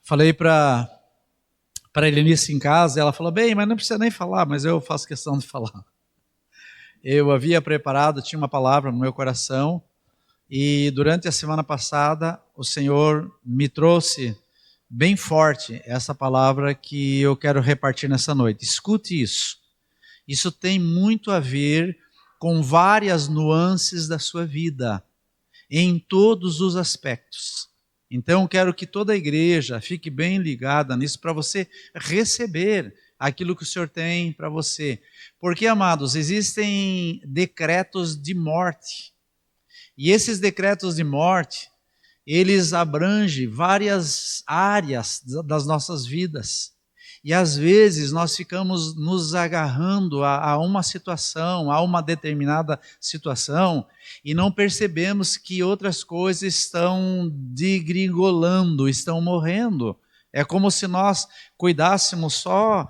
Falei para Helenice em casa, ela falou, bem, mas não precisa nem falar, mas eu faço questão de falar. Eu havia preparado, tinha uma palavra no meu coração, e durante a semana passada o Senhor me trouxe bem forte essa palavra que eu quero repartir nessa noite. Escute isso. Isso tem muito a ver com várias nuances da sua vida, em todos os aspectos. Então, quero que toda a igreja fique bem ligada nisso para você receber aquilo que o Senhor tem para você. Porque, amados, existem decretos de morte. E esses decretos de morte, eles abrangem várias áreas das nossas vidas. E às vezes nós ficamos nos agarrando a uma situação, a uma determinada situação, e não percebemos que outras coisas estão degringolando, estão morrendo. É como se nós cuidássemos só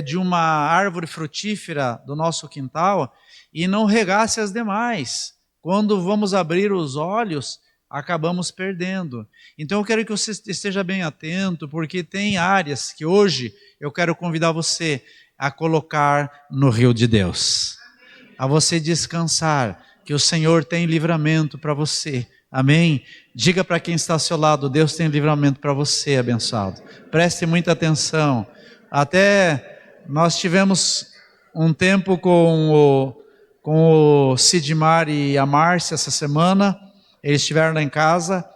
de uma árvore frutífera do nosso quintal e não regasse as demais. Quando vamos abrir os olhos, acabamos perdendo. Então eu quero que você esteja bem atento, porque tem áreas que hoje eu quero convidar você a colocar no rio de Deus. A você descansar, que o Senhor tem livramento para você. Amém? Diga para quem está ao seu lado, Deus tem livramento para você, abençoado. Preste muita atenção. Até nós tivemos um tempo com o Sidmar e a Márcia essa semana. Eles estiveram lá em casa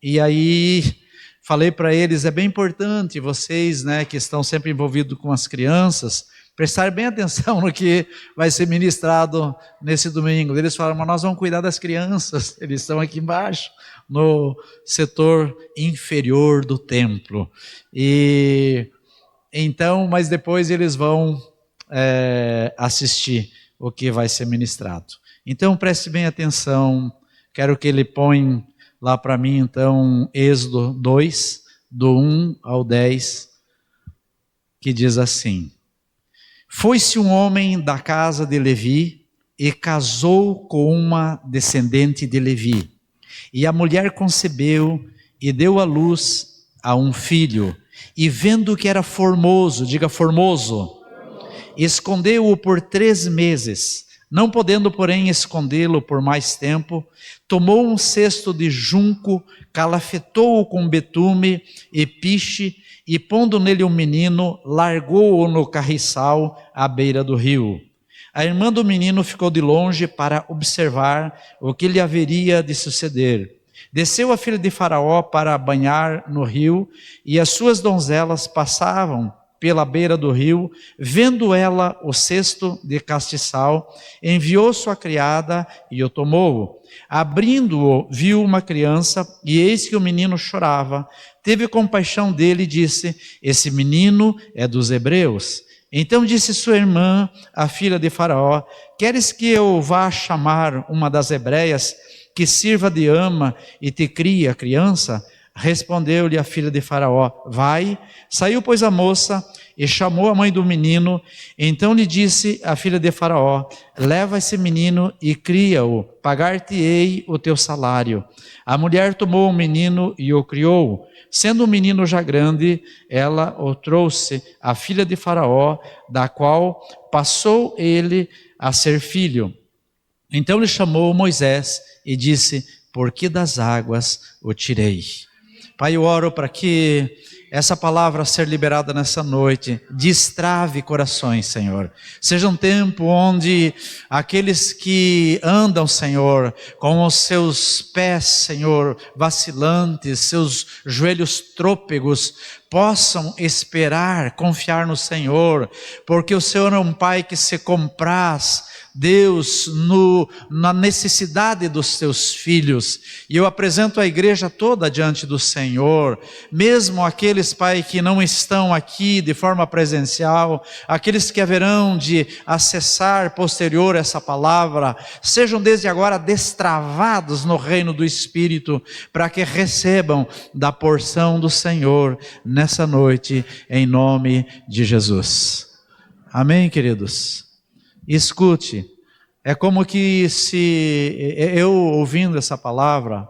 e aí falei para eles, é bem importante vocês, né, que estão sempre envolvidos com as crianças, prestarem bem atenção no que vai ser ministrado nesse domingo. Eles falaram, mas nós vamos cuidar das crianças, eles estão aqui embaixo, no setor inferior do templo. E então, mas depois eles vão assistir o que vai ser ministrado. Então preste bem atenção. Quero que ele põe lá para mim, então, Êxodo 2, do 1 ao 10, que diz assim: Foi-se um homem da casa de Levi e casou com uma descendente de Levi. E a mulher concebeu e deu à luz a um filho. E vendo que era formoso, diga formoso, escondeu-o por 3 meses. Não podendo, porém, escondê-lo por mais tempo, tomou um cesto de junco, calafetou-o com betume e piche, e pondo nele um menino, largou-o no carriçal à beira do rio. A irmã do menino ficou de longe para observar o que lhe haveria de suceder. Desceu a filha de Faraó para banhar no rio, e as suas donzelas passavam pela beira do rio. Vendo ela o cesto de castiçal, enviou sua criada e o tomou. Abrindo-o, viu uma criança, e eis que o menino chorava. Teve compaixão dele e disse: esse menino é dos hebreus. Então disse sua irmã, a filha de Faraó: queres que eu vá chamar uma das hebreias, que sirva de ama e te crie a criança? Respondeu-lhe a filha de Faraó: vai. Saiu, pois, a moça e chamou a mãe do menino. Então lhe disse a filha de Faraó: leva esse menino e cria-o, pagar-te-ei o teu salário. A mulher tomou o menino e o criou. Sendo o menino já grande, ela o trouxe à filha de Faraó, da qual passou ele a ser filho. Então lhe chamou Moisés e disse: por que das águas o tirei? Pai, eu oro para que essa palavra ser liberada nessa noite destrave corações, Senhor. Seja um tempo onde aqueles que andam, Senhor, com os seus pés, Senhor, vacilantes, seus joelhos trôpegos, possam esperar, confiar no Senhor, porque o Senhor é um Pai que se compraz, Deus, na necessidade dos teus filhos. E eu apresento a igreja toda diante do Senhor, mesmo aqueles, Pai, que não estão aqui de forma presencial, aqueles que haverão de acessar posterior essa palavra, sejam desde agora destravados no reino do Espírito, para que recebam da porção do Senhor nessa noite, em nome de Jesus. Amém, queridos? Escute, é como que se eu ouvindo essa palavra,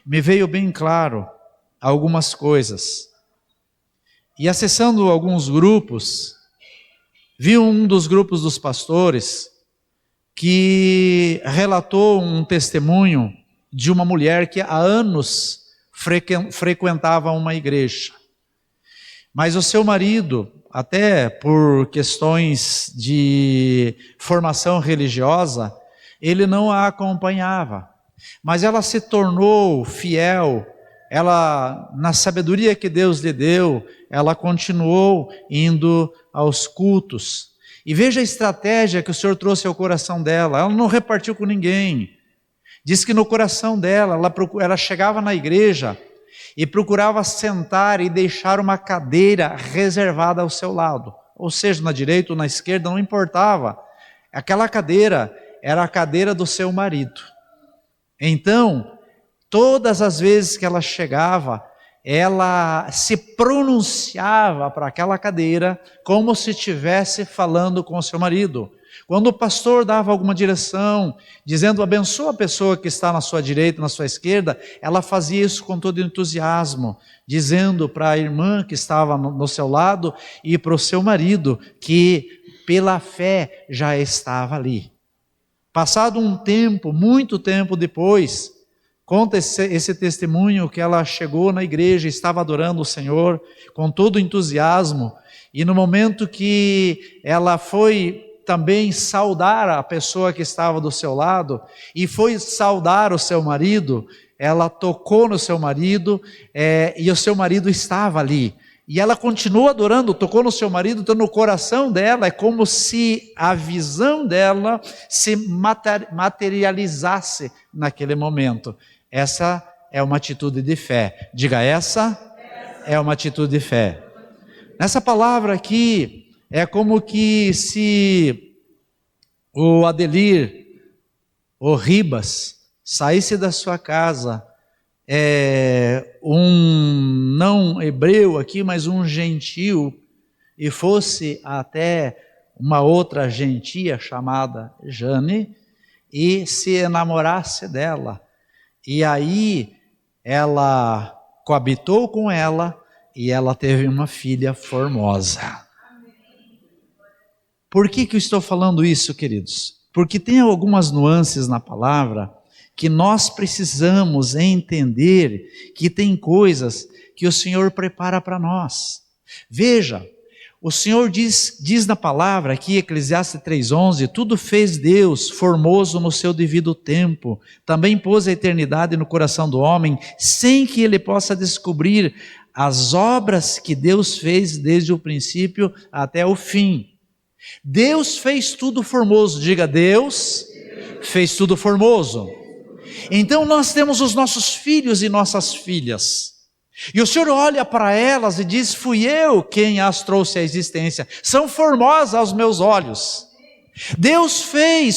me veio bem claro algumas coisas. E acessando alguns grupos, vi um dos grupos dos pastores que relatou um testemunho de uma mulher que há anos frequentava uma igreja. Mas o seu marido, até por questões de formação religiosa, ele não a acompanhava. Mas ela se tornou fiel, ela, na sabedoria que Deus lhe deu, ela continuou indo aos cultos. E veja a estratégia que o Senhor trouxe ao coração dela. Ela não repartiu com ninguém. Diz que no coração dela, ela chegava na igreja e procurava sentar e deixar uma cadeira reservada ao seu lado. Ou seja, na direita ou na esquerda, não importava. Aquela cadeira era a cadeira do seu marido. Então, todas as vezes que ela chegava, ela se pronunciava para aquela cadeira como se estivesse falando com o seu marido. Quando o pastor dava alguma direção, dizendo abençoa a pessoa que está na sua direita, na sua esquerda, ela fazia isso com todo entusiasmo, dizendo para a irmã que estava no seu lado e para o seu marido que pela fé já estava ali. Passado um tempo, muito tempo depois, conta esse testemunho que ela chegou na igreja, estava adorando o Senhor com todo entusiasmo, e no momento que ela foi também saudar a pessoa que estava do seu lado, e foi saudar o seu marido, ela tocou no seu marido, e o seu marido estava ali. E ela continuou adorando, tocou no seu marido, então no coração dela é como se a visão dela se materializasse naquele momento. Essa é uma atitude de fé. Diga, essa é uma atitude de fé. Nessa palavra aqui, é como que se o Adelir, o Ribas, saísse da sua casa, um não hebreu aqui, mas um gentil, e fosse até uma outra gentia chamada Jane, e se enamorasse dela. E aí ela coabitou com ela, e ela teve uma filha formosa. Por que eu estou falando isso, queridos? Porque tem algumas nuances na palavra que nós precisamos entender que tem coisas que o Senhor prepara para nós. Veja, o Senhor diz na palavra aqui, Eclesiastes 3,11, tudo fez Deus formoso no seu devido tempo, também pôs a eternidade no coração do homem, sem que ele possa descobrir as obras que Deus fez desde o princípio até o fim. Deus fez tudo formoso, diga, Deus fez tudo formoso. Então nós temos os nossos filhos e nossas filhas, e o Senhor olha para elas e diz, fui eu quem as trouxe à existência, são formosas aos meus olhos. Deus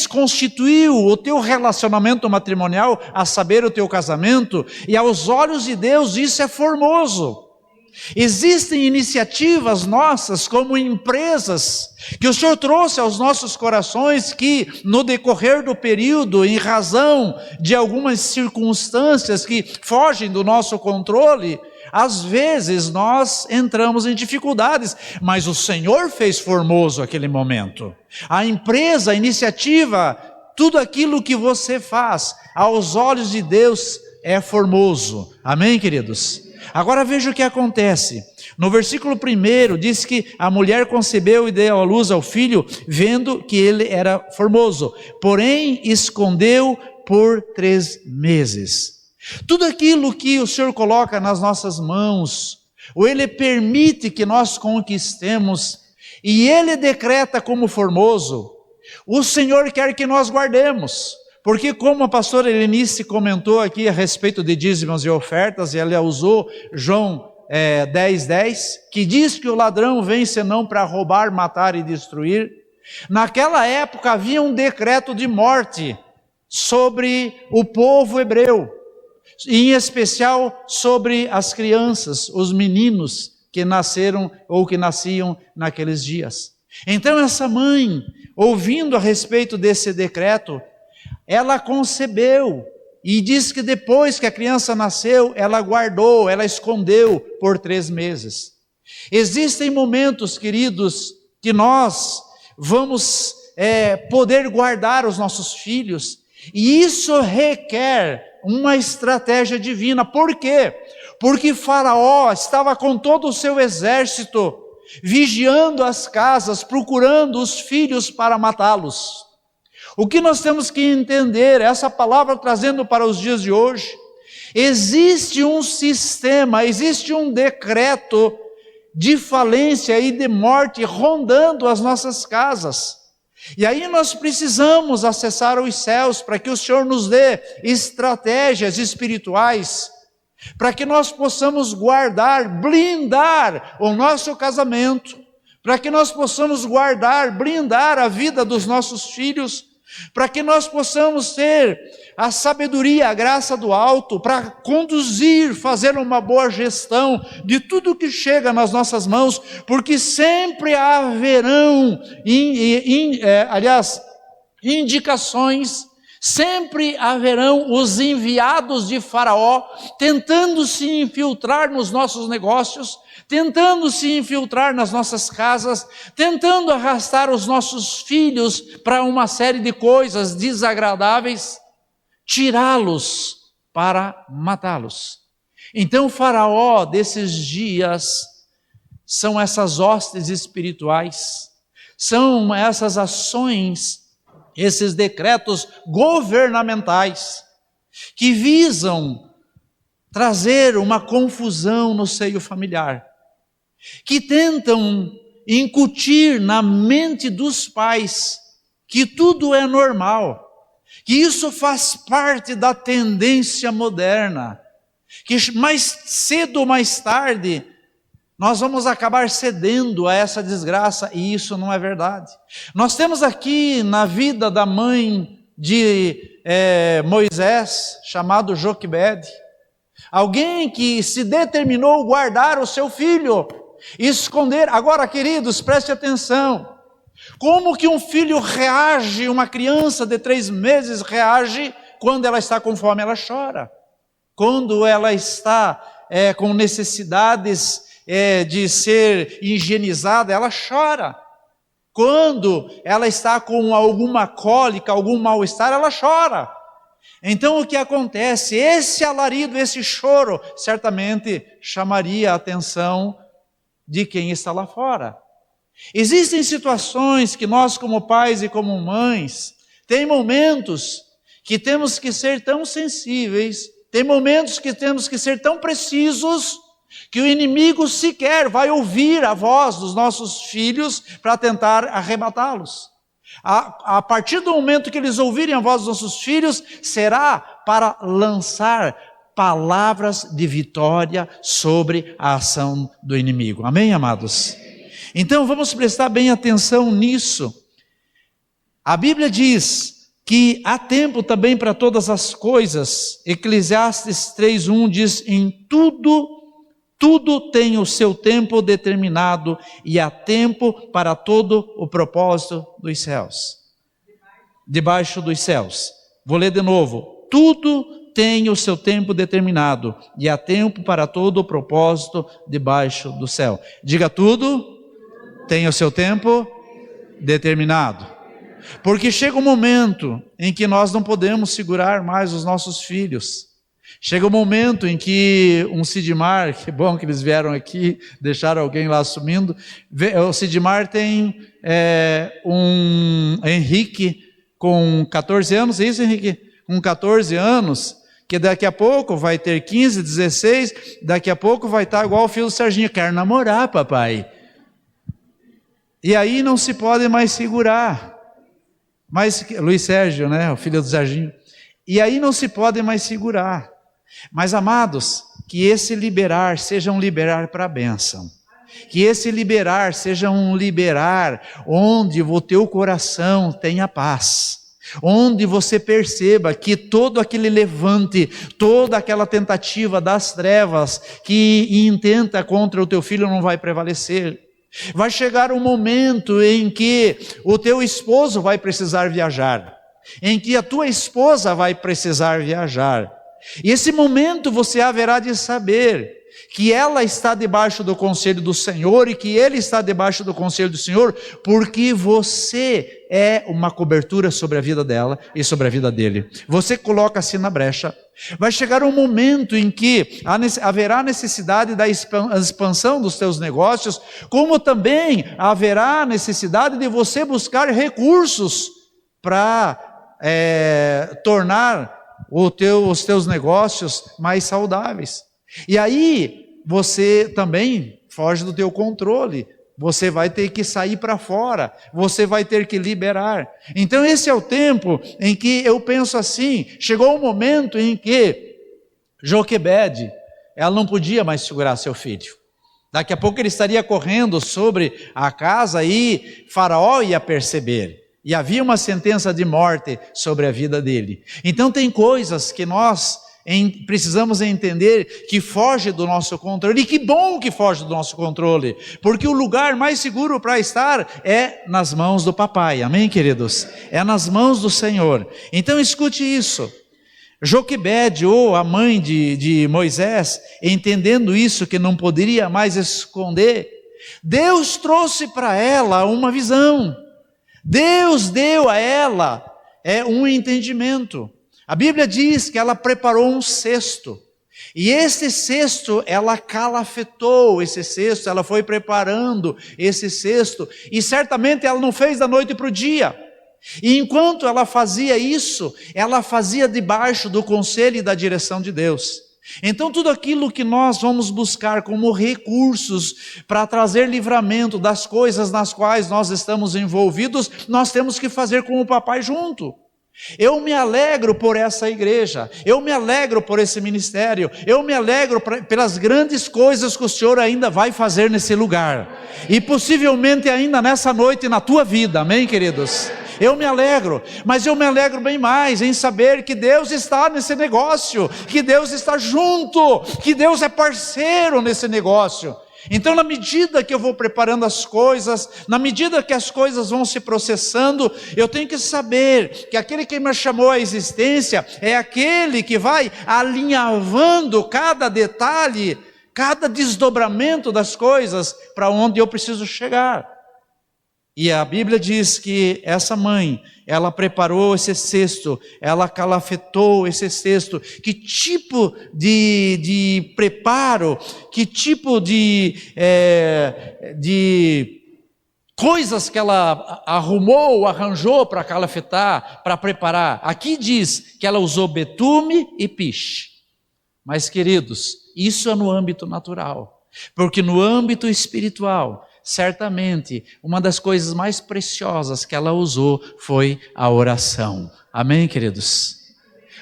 constituiu o teu relacionamento matrimonial, a saber, o teu casamento, e aos olhos de Deus isso é formoso. Existem iniciativas nossas como empresas que o Senhor trouxe aos nossos corações que no decorrer do período, em razão de algumas circunstâncias que fogem do nosso controle, às vezes nós entramos em dificuldades, mas o Senhor fez formoso aquele momento. A empresa, a iniciativa, tudo aquilo que você faz, aos olhos de Deus é formoso. Amém, queridos? Agora veja o que acontece. No versículo 1 diz que a mulher concebeu e deu à luz ao filho, vendo que ele era formoso, porém escondeu por 3 meses. Tudo aquilo que o Senhor coloca nas nossas mãos, ou Ele permite que nós conquistemos, e Ele decreta como formoso, o Senhor quer que nós guardemos. Porque como a pastora Helenice comentou aqui a respeito de dízimos e ofertas, e ela usou João 10:10, que diz que o ladrão vem senão para roubar, matar e destruir. Naquela época havia um decreto de morte sobre o povo hebreu, em especial sobre as crianças, os meninos que nasceram ou que nasciam naqueles dias. Então essa mãe, ouvindo a respeito desse decreto, ela concebeu, E diz que depois que a criança nasceu, ela guardou, ela escondeu por 3 meses. Existem momentos, queridos, que nós vamos poder guardar os nossos filhos, e isso requer uma estratégia divina. Por quê? Porque Faraó estava com todo o seu exército, vigiando as casas, procurando os filhos para matá-los. O que nós temos que entender, essa palavra trazendo para os dias de hoje, existe um sistema, existe um decreto de falência e de morte rondando as nossas casas. E aí nós precisamos acessar os céus para que o Senhor nos dê estratégias espirituais, para que nós possamos guardar, blindar o nosso casamento, para que nós possamos guardar, blindar a vida dos nossos filhos, para que nós possamos ter a sabedoria, a graça do alto, para conduzir, fazer uma boa gestão de tudo que chega nas nossas mãos, porque sempre haverão, indicações, sempre haverão os enviados de Faraó, tentando se infiltrar nos nossos negócios, tentando se infiltrar nas nossas casas, tentando arrastar os nossos filhos para uma série de coisas desagradáveis, tirá-los para matá-los. Então, o Faraó desses dias são essas hostes espirituais, são essas ações, esses decretos governamentais que visam trazer uma confusão no seio familiar, que tentam incutir na mente dos pais que tudo é normal, que isso faz parte da tendência moderna, que mais cedo ou mais tarde nós vamos acabar cedendo a essa desgraça, e isso não é verdade. Nós temos aqui na vida da mãe de Moisés, chamado Joquebede, alguém que se determinou guardar o seu filho, esconder. Agora, queridos, preste atenção. Como que um filho reage, uma criança de 3 meses reage quando ela está com fome? Ela chora. Quando ela está com necessidades de ser higienizada, ela chora. Quando ela está com alguma cólica, algum mal-estar, ela chora. Então o que acontece? Esse alarido, esse choro, certamente chamaria a atenção de quem está lá fora. Existem situações que nós, como pais e como mães, tem momentos que temos que ser tão sensíveis, tem momentos que temos que ser tão precisos, que o inimigo sequer vai ouvir a voz dos nossos filhos para tentar arrebatá-los. A partir do momento que eles ouvirem a voz dos nossos filhos, será para lançar palavras de vitória sobre a ação do inimigo. Amém, amados? Então vamos prestar bem atenção nisso. A Bíblia diz que há tempo também para todas as coisas. Eclesiastes 3:1 diz: em tudo tem o seu tempo determinado, e há tempo para todo o propósito dos céus. Debaixo dos céus. Vou ler de novo. Tudo tem o seu tempo determinado, e há tempo para todo o propósito debaixo do céu. Diga: tudo tem o seu tempo determinado. Porque chega um momento em que nós não podemos segurar mais os nossos filhos. Chega um momento em que um Sidmar, que bom que eles vieram aqui, deixaram alguém lá assumindo. O Sidmar tem um Henrique com 14 anos, é isso, Henrique? Com 14 anos, que daqui a pouco vai ter 15, 16, daqui a pouco vai estar igual o filho do Serginho: quer namorar, papai. E aí não se pode mais segurar. Mas Luiz Sérgio, né, o filho do Serginho. E aí não se pode mais segurar. Mas, amados, que esse liberar seja um liberar para a bênção. Que esse liberar seja um liberar onde o teu coração tenha paz. Onde você perceba que todo aquele levante, toda aquela tentativa das trevas que intenta contra o teu filho não vai prevalecer. Vai chegar um momento em que o teu esposo vai precisar viajar. em que a tua esposa vai precisar viajar. E esse momento você haverá de saber que ela está debaixo do conselho do Senhor e que ele está debaixo do conselho do Senhor, porque você é uma cobertura sobre a vida dela e sobre a vida dele. Você coloca-se na brecha. Vai chegar um momento em que haverá necessidade da expansão dos teus negócios, como também haverá necessidade de você buscar recursos para tornar os teus negócios mais saudáveis. E aí você também foge do teu controle, você vai ter que sair para fora, você vai ter que liberar. Então esse é o tempo em que eu penso assim, chegou um momento em que Joquebede, ela não podia mais segurar seu filho. Daqui a pouco ele estaria correndo sobre a casa e Faraó ia perceber. E havia uma sentença de morte sobre a vida dele. Então tem coisas que nós precisamos entender que foge do nosso controle, e que bom que foge do nosso controle, porque o lugar mais seguro para estar é nas mãos do papai, amém, queridos? É nas mãos do Senhor. Então escute isso, Joquebede, ou a mãe de Moisés, entendendo isso, que não poderia mais esconder, Deus trouxe para ela uma visão, Deus deu a ela um entendimento. A Bíblia diz que ela preparou um cesto, e esse cesto, ela calafetou esse cesto, ela foi preparando esse cesto, e certamente ela não fez da noite para o dia, e enquanto ela fazia isso, ela fazia debaixo do conselho e da direção de Deus. Então tudo aquilo que nós vamos buscar como recursos para trazer livramento das coisas nas quais nós estamos envolvidos, nós temos que fazer com o papai junto. Eu me alegro por essa igreja, eu me alegro por esse ministério, eu me alegro pelas grandes coisas que o Senhor ainda vai fazer nesse lugar, e possivelmente ainda nessa noite na tua vida, amém, queridos? Eu me alegro, mas eu me alegro bem mais em saber que Deus está nesse negócio, que Deus está junto, que Deus é parceiro nesse negócio. Então, na medida que eu vou preparando as coisas, na medida que as coisas vão se processando, eu tenho que saber que aquele que me chamou à existência é aquele que vai alinhavando cada detalhe, cada desdobramento das coisas para onde eu preciso chegar. E a Bíblia diz que essa mãe, ela preparou esse cesto, ela calafetou esse cesto. Que tipo de preparo, que tipo de coisas que ela arrumou, arranjou para calafetar, para preparar. Aqui diz que ela usou betume e piche. Mas, queridos, isso é no âmbito natural, porque no âmbito espiritual, certamente, uma das coisas mais preciosas que ela usou foi a oração. Amém, queridos?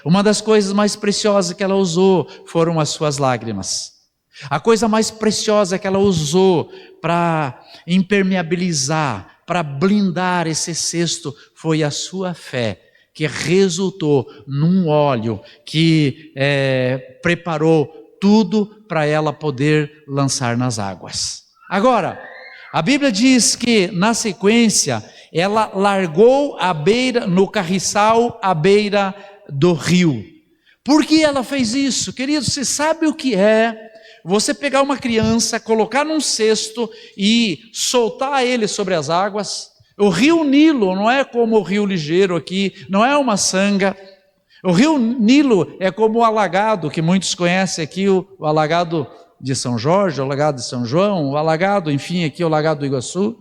Uma das coisas mais preciosas que ela usou foram as suas lágrimas. A coisa mais preciosa que ela usou para impermeabilizar, para blindar esse cesto, foi a sua fé, que resultou num óleo que preparou tudo para ela poder lançar nas águas. Agora, a Bíblia diz que, na sequência, ela largou no carriçal à beira do rio. Por que ela fez isso? Querido, você sabe o que é você pegar uma criança, colocar num cesto e soltar ele sobre as águas? O rio Nilo não é como o rio Ligeiro aqui, não é uma sanga. O rio Nilo é como o alagado, que muitos conhecem aqui, o alagado de São Jorge, o alagado de São João, o alagado, enfim, aqui o alagado do Iguaçu.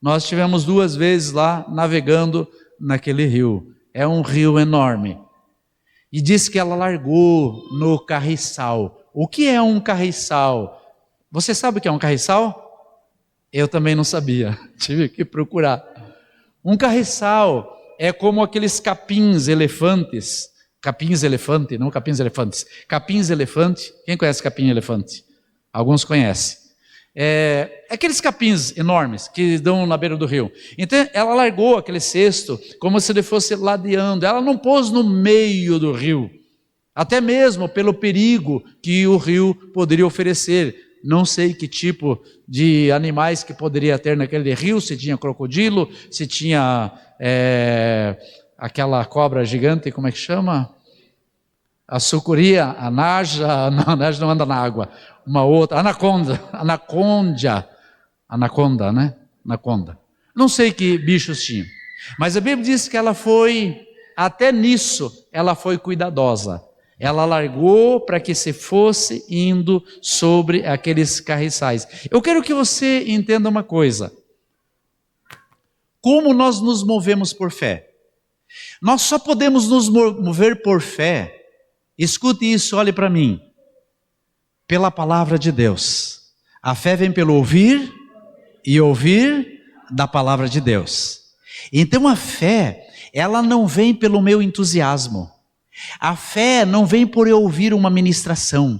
Nós estivemos 2 vezes lá navegando naquele rio. É um rio enorme. E diz que ela largou no carriçal. O que é um carriçal? Você sabe o que é um carriçal? Eu também não sabia, tive que procurar. Um carriçal é como aqueles capins elefantes. Capins elefante, não capins elefantes. Capins elefante. Quem conhece capim elefante? Alguns conhecem. Aqueles capins enormes que dão na beira do rio. Então ela largou aquele cesto como se ele fosse ladeando. Ela não pôs no meio do rio, até mesmo pelo perigo que o rio poderia oferecer. Não sei que tipo de animais que poderia ter naquele rio, se tinha crocodilo, se tinha aquela cobra gigante, como é que chama? A sucuri, a naja, não, a naja não anda na água, uma outra, anaconda, né? Anaconda. Não sei que bichos tinham, mas a Bíblia diz que ela foi, até nisso, ela foi cuidadosa. Ela largou para que se fosse indo sobre aqueles carriçais. Eu quero que você entenda uma coisa. Como nós nos movemos por fé? Nós só podemos nos mover por fé, escute isso, olhe para mim, pela palavra de Deus. A fé vem pelo ouvir e ouvir da palavra de Deus. Então a fé, ela não vem pelo meu entusiasmo. A fé não vem por eu ouvir uma ministração.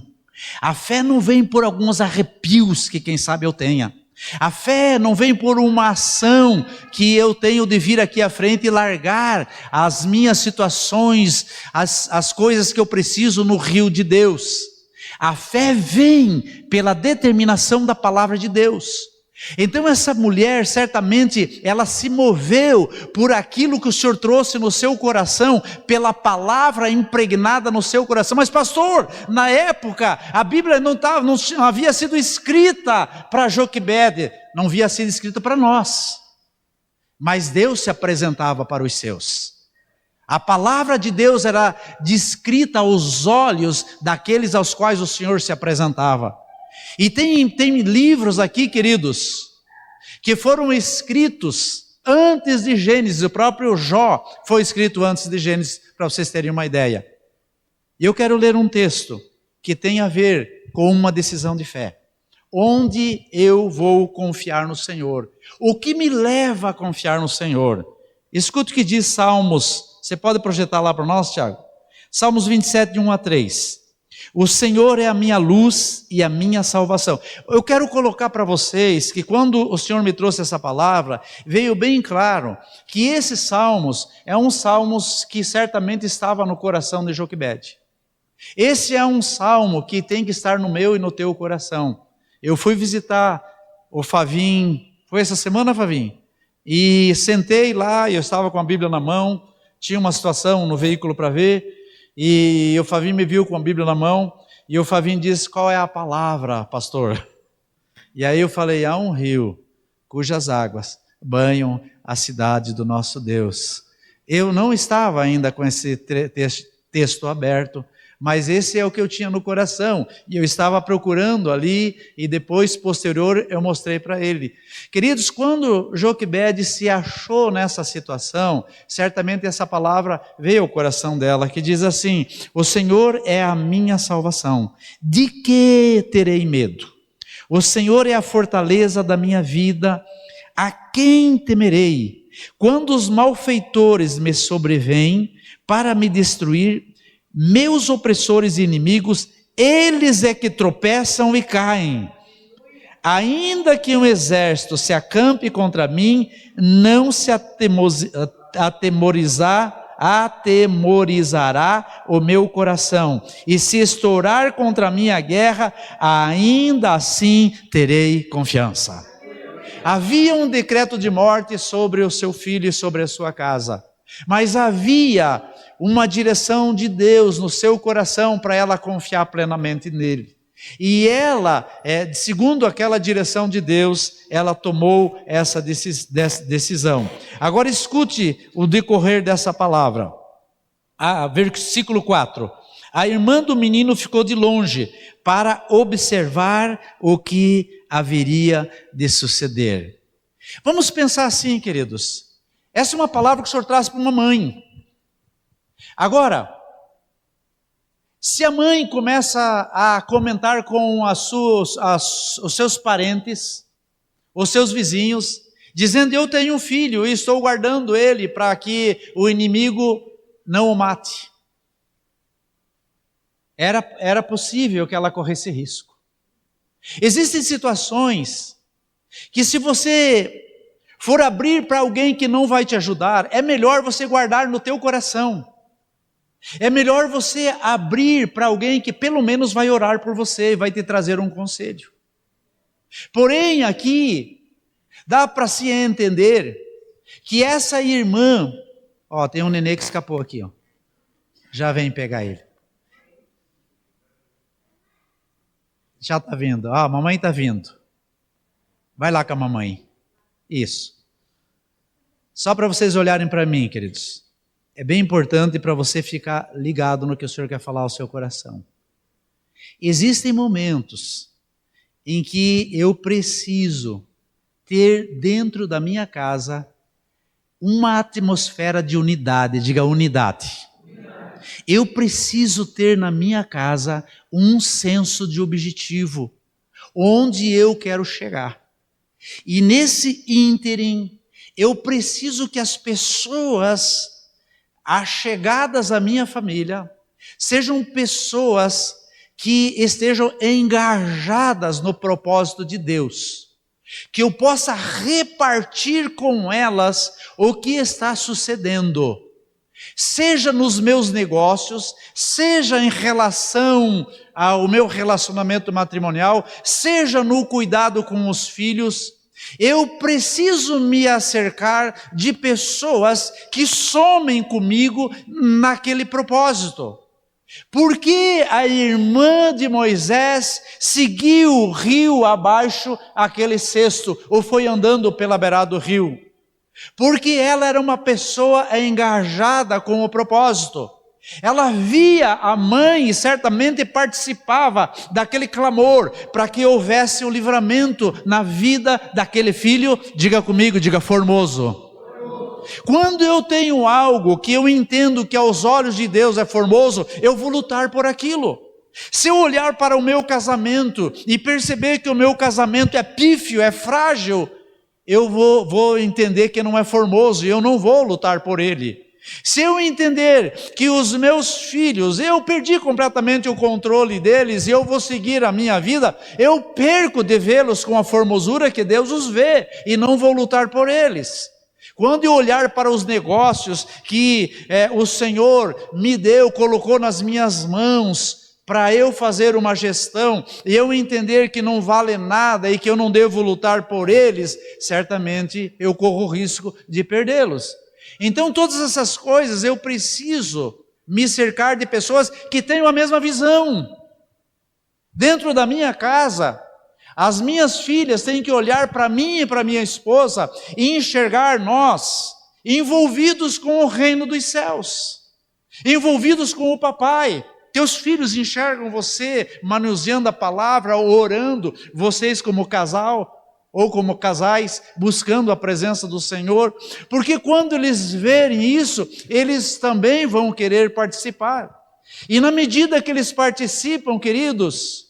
A fé não vem por alguns arrepios que quem sabe eu tenha. A fé não vem por uma ação que eu tenho de vir aqui à frente e largar as minhas situações, as coisas que eu preciso no rio de Deus. A fé vem pela determinação da palavra de Deus. Então essa mulher, certamente, ela se moveu por aquilo que o Senhor trouxe no seu coração, pela palavra impregnada no seu coração. Mas pastor, na época, a Bíblia não havia sido escrita para Joquebede, não havia sido escrita para nós. Mas Deus se apresentava para os seus. A palavra de Deus era descrita aos olhos daqueles aos quais o Senhor se apresentava. E tem livros aqui, queridos, que foram escritos antes de Gênesis. O próprio Jó foi escrito antes de Gênesis, para vocês terem uma ideia. E eu quero ler um texto que tem a ver com uma decisão de fé. Onde eu vou confiar no Senhor? O que me leva a confiar no Senhor? Escuta o que diz Salmos. Você pode projetar lá para nós, Tiago? Salmos 27, de 1 a 3. O Senhor é a minha luz e a minha salvação. Eu quero colocar para vocês que quando o Senhor me trouxe essa palavra, veio bem claro que esse Salmos é um Salmos que certamente estava no coração de Joquebede. Esse é um salmo que tem que estar no meu e no teu coração. Eu fui visitar o Favim, foi essa semana, Favim? E sentei lá, eu estava com a Bíblia na mão, tinha uma situação no veículo para ver, e o Favim me viu com a Bíblia na mão, e o Favim disse: qual é a palavra, pastor? E aí eu falei: há um rio cujas águas banham a cidade do nosso Deus. Eu não estava ainda com esse texto aberto, mas esse é o que eu tinha no coração, e eu estava procurando ali, e depois, posterior, eu mostrei para ele. Queridos, quando Joquebede se achou nessa situação, certamente essa palavra veio ao coração dela, que diz assim: o Senhor é a minha salvação, de que terei medo? O Senhor é a fortaleza da minha vida, a quem temerei? Quando os malfeitores me sobrevêm para me destruir, meus opressores e inimigos, eles é que tropeçam e caem. Ainda que um exército se acampe contra mim, não se atemorizará o meu coração. E se estourar contra mim a guerra, ainda assim terei confiança. Havia um decreto de morte sobre o seu filho e sobre a sua casa, mas havia uma direção de Deus no seu coração para ela confiar plenamente nele. E ela, segundo aquela direção de Deus, ela tomou essa decisão. Agora escute o decorrer dessa palavra. Versículo 4. A irmã do menino ficou de longe para observar o que haveria de suceder. Vamos pensar assim, queridos. Essa é uma palavra que o Senhor traz para uma mãe. Agora, se a mãe começa a comentar com os seus parentes, os seus vizinhos, dizendo: eu tenho um filho e estou guardando ele para que o inimigo não o mate. Era possível que ela corresse risco. Existem situações que, se você for abrir para alguém que não vai te ajudar, é melhor você guardar no teu coração. É melhor você abrir para alguém que pelo menos vai orar por você e vai te trazer um conselho. Porém, aqui, dá para se entender que essa irmã, Ó, tem um nenê que escapou aqui, ó. Já vem pegar ele. Já está vindo. Ah, a mamãe está vindo. Vai lá com a mamãe. Isso. Só para vocês olharem para mim, queridos. É bem importante para você ficar ligado no que o Senhor quer falar ao seu coração. Existem momentos em que eu preciso ter dentro da minha casa uma atmosfera de unidade. Diga unidade. Eu preciso ter na minha casa um senso de objetivo, onde eu quero chegar. E nesse ínterim, eu preciso que as pessoas achegadas à minha família sejam pessoas que estejam engajadas no propósito de Deus, que eu possa repartir com elas o que está sucedendo, seja nos meus negócios, seja em relação ao meu relacionamento matrimonial, seja no cuidado com os filhos. Eu preciso me acercar de pessoas que somem comigo naquele propósito. Porque a irmã de Moisés seguiu rio abaixo aquele cesto, ou foi andando pela beirada do rio? Porque ela era uma pessoa engajada com o propósito. Ela via a mãe e certamente participava daquele clamor para que houvesse o livramento na vida daquele filho. Diga comigo, diga formoso. Quando eu tenho algo que eu entendo que aos olhos de Deus é formoso, eu vou lutar por aquilo. Se eu olhar para o meu casamento e perceber que o meu casamento é pífio, é frágil, eu vou entender que não é formoso e eu não vou lutar por ele. Se eu entender que os meus filhos, eu perdi completamente o controle deles e eu vou seguir a minha vida, eu perco de vê-los com a formosura que Deus os vê e não vou lutar por eles. Quando eu olhar para os negócios que o Senhor me deu, colocou nas minhas mãos, para eu fazer uma gestão, e eu entender que não vale nada e que eu não devo lutar por eles, certamente eu corro o risco de perdê-los. Então todas essas coisas eu preciso me cercar de pessoas que tenham a mesma visão. Dentro da minha casa, as minhas filhas têm que olhar para mim e para minha esposa e enxergar nós envolvidos com o reino dos céus, envolvidos com o papai. Teus filhos enxergam você manuseando a palavra, ou orando, vocês como casal, ou como casais, buscando a presença do Senhor, porque quando eles verem isso, eles também vão querer participar. E na medida que eles participam, queridos,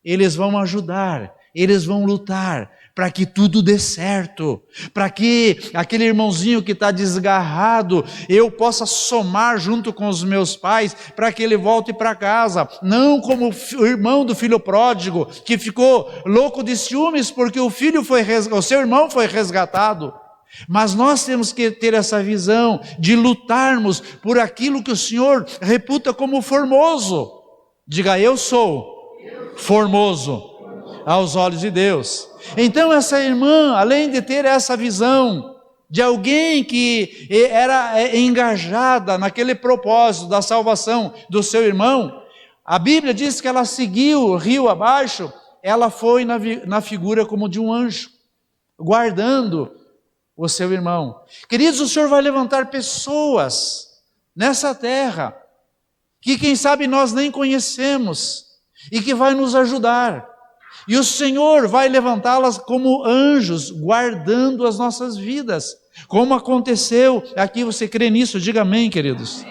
eles vão ajudar, eles vão lutar, para que tudo dê certo, para que aquele irmãozinho que está desgarrado, eu possa somar junto com os meus pais, para que ele volte para casa, não como o irmão do filho pródigo, que ficou louco de ciúmes, porque o seu irmão foi resgatado. Mas nós temos que ter essa visão, de lutarmos por aquilo que o Senhor reputa como formoso. Diga, eu sou formoso aos olhos de Deus. Então essa irmã, além de ter essa visão de alguém que era engajada naquele propósito da salvação do seu irmão, a Bíblia diz que ela seguiu o rio abaixo, ela foi na figura como de um anjo, guardando o seu irmão. Queridos, o Senhor vai levantar pessoas nessa terra, que quem sabe nós nem conhecemos, e que vai nos ajudar. E o Senhor vai levantá-las como anjos, guardando as nossas vidas. Como aconteceu aqui, você crê nisso? Diga amém, queridos.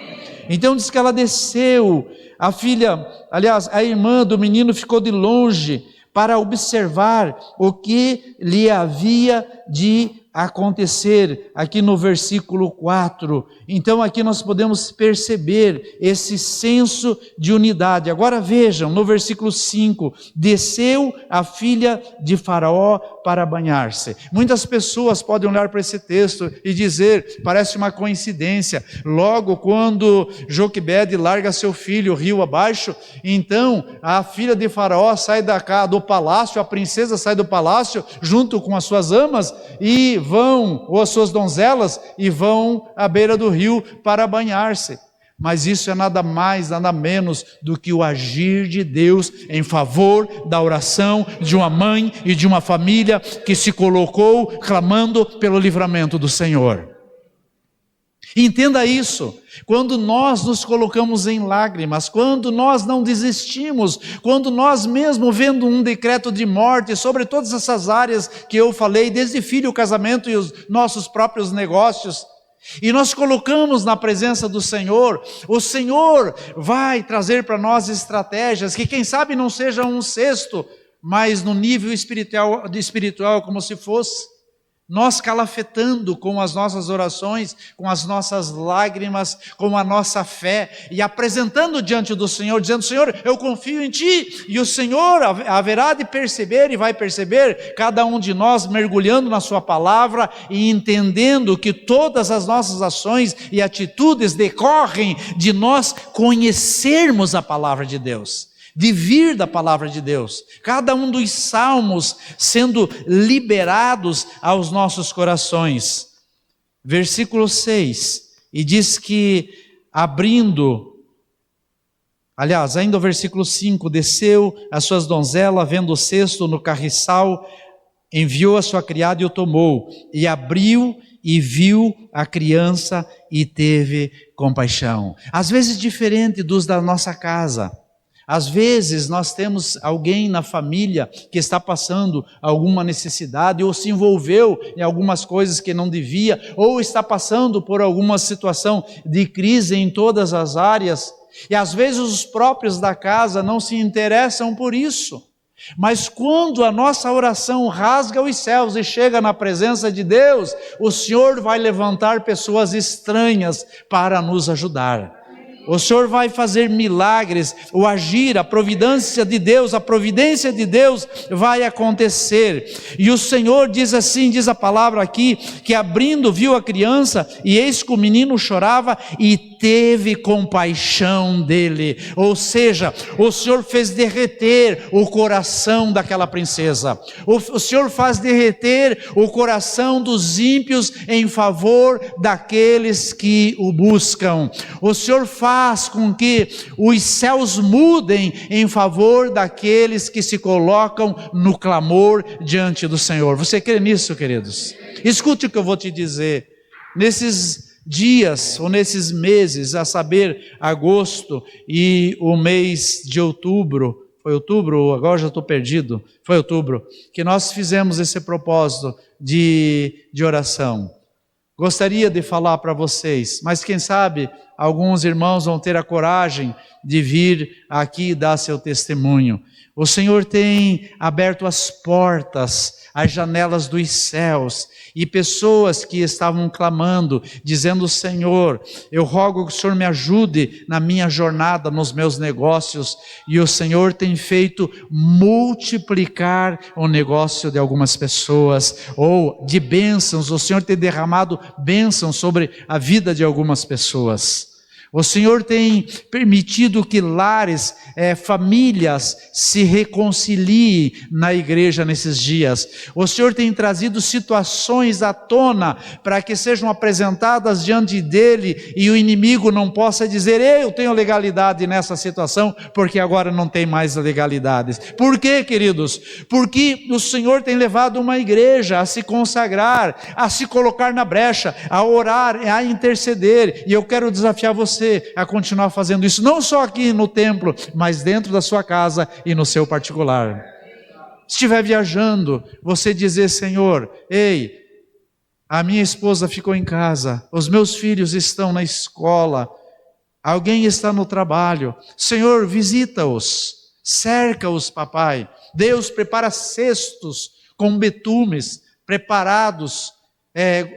Então diz que ela desceu, a filha, aliás, a irmã do menino ficou de longe para observar o que lhe havia de acontecer, aqui no versículo 4. Então aqui nós podemos perceber esse senso de unidade. Agora vejam, no versículo 5, desceu a filha de Faraó para banhar-se. Muitas pessoas podem olhar para esse texto e dizer, parece uma coincidência, logo quando Joquebede larga seu filho rio abaixo, então a filha de Faraó sai do palácio, a princesa sai do palácio junto com as suas amas e vão, ou as suas donzelas, e vão à beira do rio para banhar-se. Mas isso é nada mais, nada menos do que o agir de Deus em favor da oração de uma mãe e de uma família que se colocou clamando pelo livramento do Senhor. Entenda isso, quando nós nos colocamos em lágrimas, quando nós não desistimos, quando nós mesmo vendo um decreto de morte sobre todas essas áreas que eu falei, desde filho, casamento e os nossos próprios negócios, e nós colocamos na presença do Senhor, o Senhor vai trazer para nós estratégias que quem sabe não seja um cesto, mas no nível espiritual como se fosse. Nós calafetando com as nossas orações, com as nossas lágrimas, com a nossa fé, e apresentando diante do Senhor, dizendo: Senhor, eu confio em Ti, e o Senhor haverá de perceber, e vai perceber, cada um de nós mergulhando na Sua palavra, e entendendo que todas as nossas ações e atitudes decorrem de nós conhecermos a palavra de Deus, de vir da palavra de Deus, cada um dos salmos sendo liberados aos nossos corações. Versículo 6, e diz que ainda o versículo 5, desceu as suas donzelas, vendo o cesto no carriçal, enviou a sua criada e o tomou, e abriu e viu a criança e teve compaixão. Às vezes diferente dos da nossa casa. Às vezes nós temos alguém na família que está passando alguma necessidade, ou se envolveu em algumas coisas que não devia, ou está passando por alguma situação de crise em todas as áreas, e às vezes os próprios da casa não se interessam por isso. Mas quando a nossa oração rasga os céus e chega na presença de Deus, o Senhor vai levantar pessoas estranhas para nos ajudar. O Senhor vai fazer milagres, o agir, a providência de Deus vai acontecer. E o Senhor diz assim, diz a palavra aqui, que abrindo viu a criança, e eis que o menino chorava, e teve compaixão dele. Ou seja, o Senhor fez derreter o coração daquela princesa. O Senhor faz derreter o coração dos ímpios em favor daqueles que o buscam. O Senhor faz com que os céus mudem em favor daqueles que se colocam no clamor diante do Senhor. Você crê nisso, queridos? Escute o que eu vou te dizer. Nesses dias ou nesses meses, a saber, agosto e o mês de outubro, foi outubro? Agora já estou perdido. Foi outubro que nós fizemos esse propósito de oração. Gostaria de falar para vocês, mas quem sabe alguns irmãos vão ter a coragem de vir aqui e dar seu testemunho. O Senhor tem aberto as portas, as janelas dos céus, e pessoas que estavam clamando, dizendo: Senhor, eu rogo que o Senhor me ajude na minha jornada, nos meus negócios, e o Senhor tem feito multiplicar o negócio de algumas pessoas, ou de bênçãos, o Senhor tem derramado bênçãos sobre a vida de algumas pessoas. O Senhor tem permitido que lares, famílias se reconciliem na igreja nesses dias. O Senhor tem trazido situações à tona para que sejam apresentadas diante dele e o inimigo não possa dizer: eu tenho legalidade nessa situação, porque agora não tem mais legalidades. Por quê, queridos? Porque o Senhor tem levado uma igreja a se consagrar, a se colocar na brecha, a orar, a interceder, e eu quero desafiar você a continuar fazendo isso, não só aqui no templo, mas dentro da sua casa e no seu particular. Se estiver viajando, você dizer: Senhor, ei, a minha esposa ficou em casa, os meus filhos estão na escola, alguém está no trabalho, Senhor, visita-os, cerca-os, papai. Deus prepara cestos com betumes preparados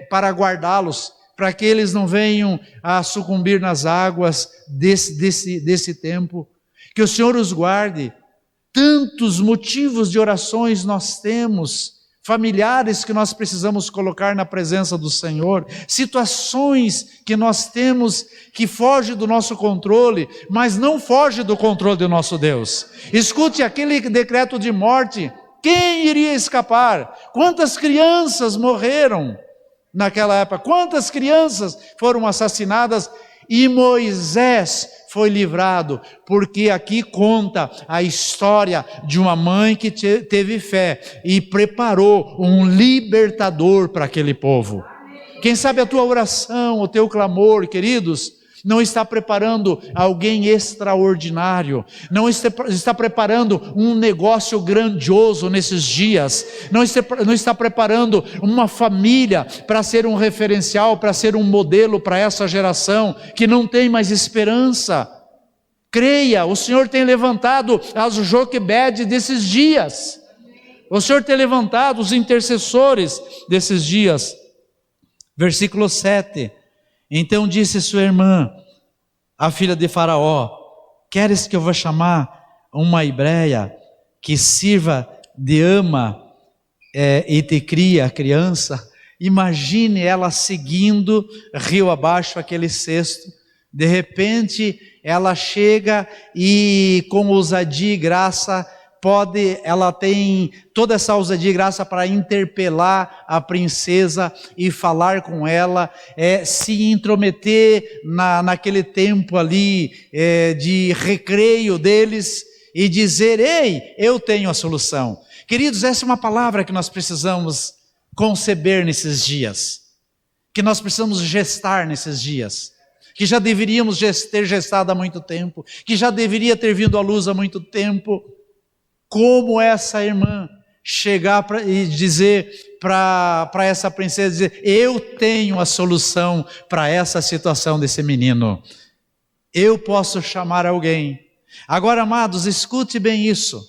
para guardá-los, para que eles não venham a sucumbir nas águas desse tempo. Que o Senhor os guarde. Tantos motivos de orações nós temos, familiares que nós precisamos colocar na presença do Senhor, situações que nós temos que fogem do nosso controle, mas não foge do controle do nosso Deus. Escute, aquele decreto de morte Quem iria escapar? Quantas crianças morreram naquela época? Quantas crianças foram assassinadas? E Moisés foi livrado, porque aqui conta a história de uma mãe que teve fé e preparou um libertador para aquele povo. Quem sabe a tua oração, o teu clamor, queridos, não está preparando alguém extraordinário, não está preparando um negócio grandioso nesses dias, não está preparando uma família para ser um referencial, para ser um modelo para essa geração que não tem mais esperança. Creia, o Senhor tem levantado as Joquebede desses dias, o Senhor tem levantado os intercessores desses dias. Versículo 7, então disse sua irmã, a filha de Faraó, queres que eu vá chamar uma hebreia que sirva de ama e te cria a criança? Imagine ela seguindo rio abaixo aquele cesto, de repente ela chega e com ousadia e graça, ela tem toda essa ousadia e graça para interpelar a princesa e falar com ela, se intrometer naquele tempo ali de recreio deles e dizer, ei, eu tenho a solução. Queridos, essa é uma palavra que nós precisamos conceber nesses dias, que nós precisamos gestar nesses dias, que já deveríamos ter gestado há muito tempo, que já deveria ter vindo à luz há muito tempo. Como essa irmã chegar e dizer para essa princesa, dizer, eu tenho a solução para essa situação desse menino, eu posso chamar alguém. Agora, amados, escute bem isso,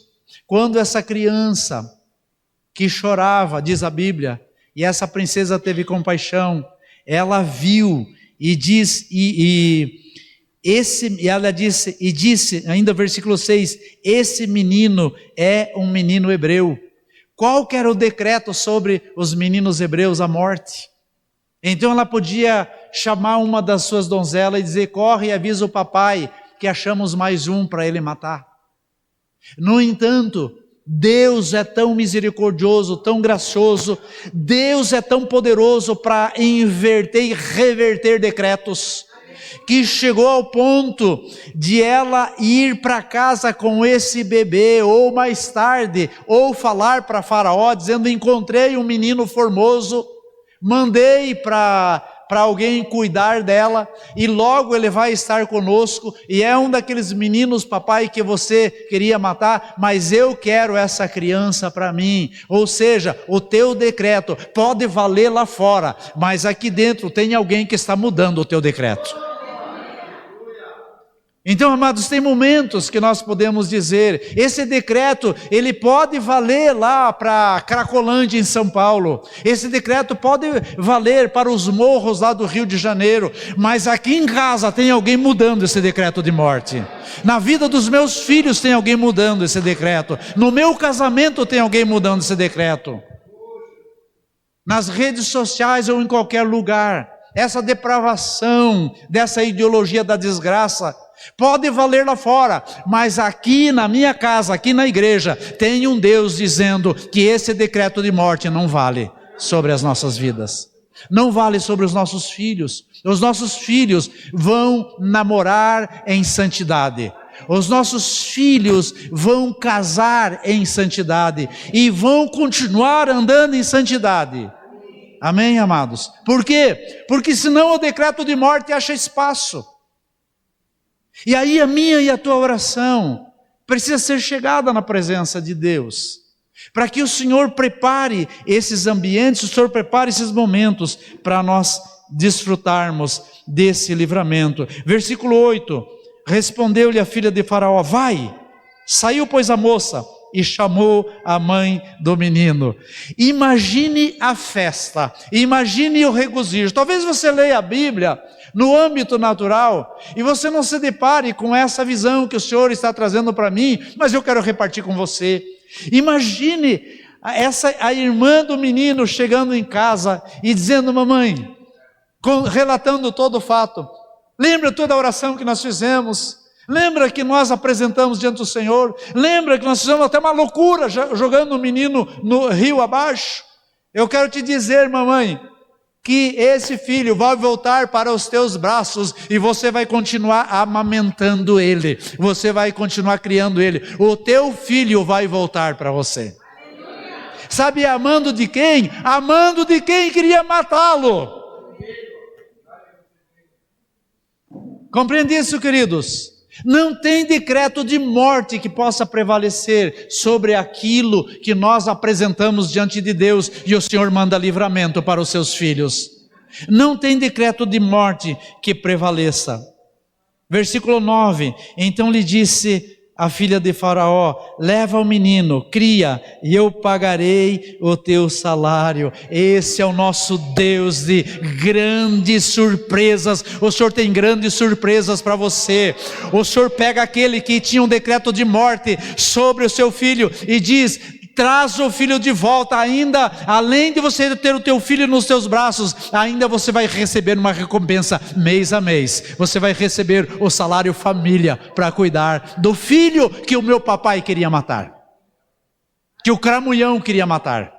quando essa criança que chorava, diz a Bíblia, e essa princesa teve compaixão, ela viu e ela disse, ainda versículo 6, esse menino é um menino hebreu. Qual que era o decreto sobre os meninos hebreus? A morte. Então ela podia chamar uma das suas donzelas e dizer, corre e avisa o papai que achamos mais um para ele matar. No entanto, Deus é tão misericordioso, tão gracioso, Deus é tão poderoso para inverter e reverter decretos, que chegou ao ponto de ela ir para casa com esse bebê, ou mais tarde, ou falar para Faraó, dizendo, encontrei um menino formoso, mandei para alguém cuidar dela, e logo ele vai estar conosco, e é um daqueles meninos, papai, que você queria matar, mas eu quero essa criança para mim. Ou seja, o teu decreto pode valer lá fora, mas aqui dentro tem alguém que está mudando o teu decreto. Então, amados, tem momentos que nós podemos dizer, esse decreto, ele pode valer lá para Cracolândia em São Paulo, esse decreto pode valer para os morros lá do Rio de Janeiro, mas aqui em casa tem alguém mudando esse decreto de morte, na vida dos meus filhos tem alguém mudando esse decreto, no meu casamento tem alguém mudando esse decreto, nas redes sociais ou em qualquer lugar, essa depravação dessa ideologia da desgraça, pode valer lá fora, mas aqui na minha casa, aqui na igreja, tem um Deus dizendo que esse decreto de morte não vale sobre as nossas vidas, não vale sobre os nossos filhos. Os nossos filhos vão namorar em santidade, os nossos filhos vão casar em santidade e vão continuar andando em santidade. Amém, amados? Por quê? Porque senão o decreto de morte acha espaço. E aí a minha e a tua oração precisa ser chegada na presença de Deus, para que o Senhor prepare esses ambientes, o Senhor prepare esses momentos para nós desfrutarmos desse livramento. Versículo 8, respondeu-lhe a filha de Faraó, vai. Saiu, pois, a moça e chamou a mãe do menino. Imagine a festa, imagine o regozijo. Talvez você leia a Bíblia no âmbito natural e você não se depare com essa visão que o Senhor está trazendo para mim, mas eu quero repartir com você. Imagine a irmã do menino chegando em casa e dizendo, mamãe, relatando todo o fato, lembra toda a oração que nós fizemos, Lembra que nós apresentamos diante do Senhor? Lembra que nós fizemos até uma loucura jogando o menino no rio abaixo? Eu quero te dizer, mamãe, que esse filho vai voltar para os teus braços e você vai continuar amamentando ele, você vai continuar criando ele, o teu filho vai voltar para você. Sabe, amando de quem? Amando de quem queria matá-lo. Compreende isso, queridos? Não tem decreto de morte que possa prevalecer sobre aquilo que nós apresentamos diante de Deus e o Senhor manda livramento para os seus filhos. Não tem decreto de morte que prevaleça. Versículo 9, então lhe disse a filha de Faraó: leva o menino, cria, e eu pagarei o teu salário. Esse é o nosso Deus de grandes surpresas. O Senhor tem grandes surpresas para você. O Senhor pega aquele que tinha um decreto de morte sobre o seu filho e diz: traz o filho de volta. Ainda, além de você ter o teu filho nos teus braços, ainda você vai receber uma recompensa mês a mês. Você vai receber o salário família para cuidar do filho que o meu papai queria matar, que o cramulhão queria matar,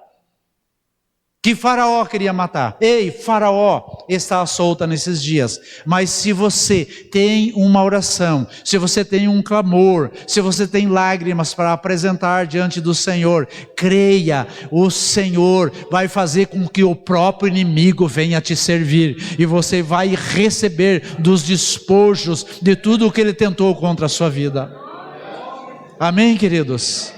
que Faraó queria matar. Ei, Faraó está solta nesses dias, mas se você tem uma oração, se você tem um clamor, se você tem lágrimas para apresentar diante do Senhor, creia, o Senhor vai fazer com que o próprio inimigo venha te servir, e você vai receber dos despojos de tudo o que ele tentou contra a sua vida. Amém, queridos?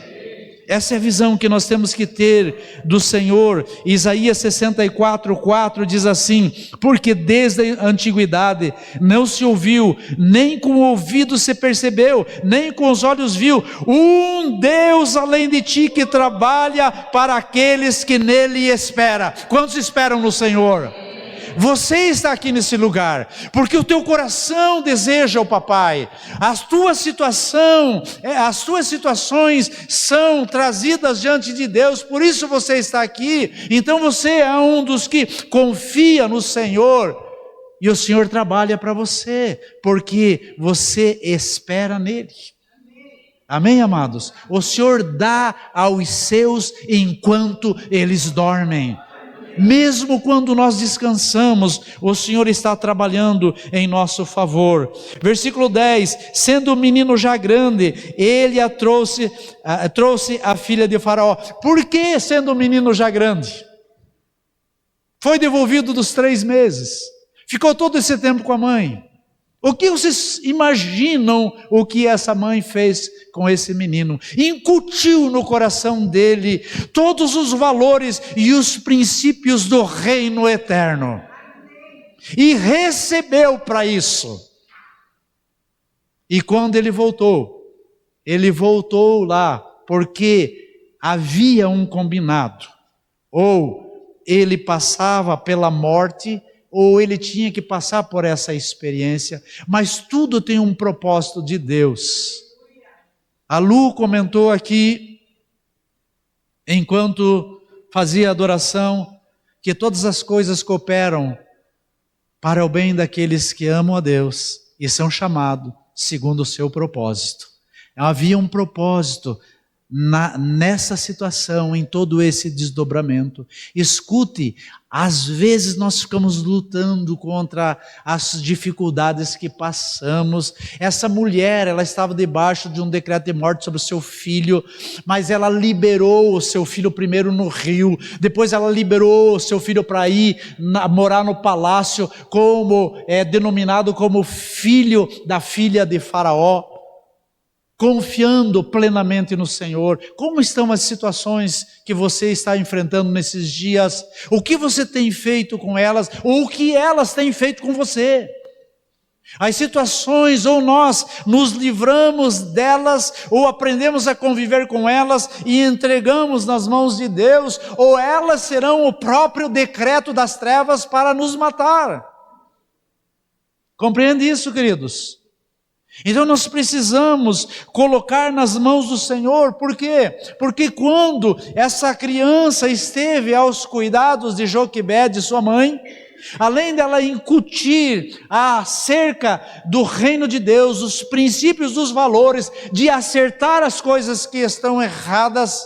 Essa é a visão que nós temos que ter do Senhor. Isaías 64:4 diz assim: porque desde a antiguidade não se ouviu, nem com o ouvido se percebeu, nem com os olhos viu, um Deus além de ti que trabalha para aqueles que nele esperam. Quantos esperam no Senhor? Você está aqui nesse lugar porque o teu coração deseja o papai. As tuas situações são trazidas diante de Deus, por isso você está aqui. Então você é um dos que confia no Senhor, e o Senhor trabalha para você, porque você espera nele. Amém, amados? O Senhor dá aos seus enquanto eles dormem. Mesmo quando nós descansamos, o Senhor está trabalhando em nosso favor. Versículo 10, sendo o menino já grande, ele trouxe a filha de Faraó. Por que sendo o menino já grande? Foi devolvido dos 3 meses, ficou todo esse tempo com a mãe. O que vocês imaginam o que essa mãe fez com esse menino? Incutiu no coração dele todos os valores e os princípios do reino eterno. E recebeu para isso. E quando ele voltou lá porque havia um combinado. Ou ele passava pela morte, ou ele tinha que passar por essa experiência, mas tudo tem um propósito de Deus. A Lu comentou aqui, enquanto fazia adoração, que todas as coisas cooperam para o bem daqueles que amam a Deus e são chamados segundo o seu propósito. Havia um propósito nessa situação, em todo esse desdobramento. Escute, às vezes nós ficamos lutando contra as dificuldades que passamos. Essa mulher, ela estava debaixo de um decreto de morte sobre o seu filho, mas ela liberou o seu filho primeiro no rio, depois ela liberou o seu filho para ir morar no palácio, como denominado como filho da filha de Faraó, confiando plenamente no Senhor. Como estão as situações que você está enfrentando nesses dias? O que você tem feito com elas? Ou o que elas têm feito com você? As situações, ou nós nos livramos delas, ou aprendemos a conviver com elas e entregamos nas mãos de Deus, ou elas serão o próprio decreto das trevas para nos matar. Compreende isso, queridos? Então nós precisamos colocar nas mãos do Senhor. Por quê? Porque quando essa criança esteve aos cuidados de Joquebede, sua mãe, além dela incutir acerca do reino de Deus, os princípios, os valores, de acertar as coisas que estão erradas,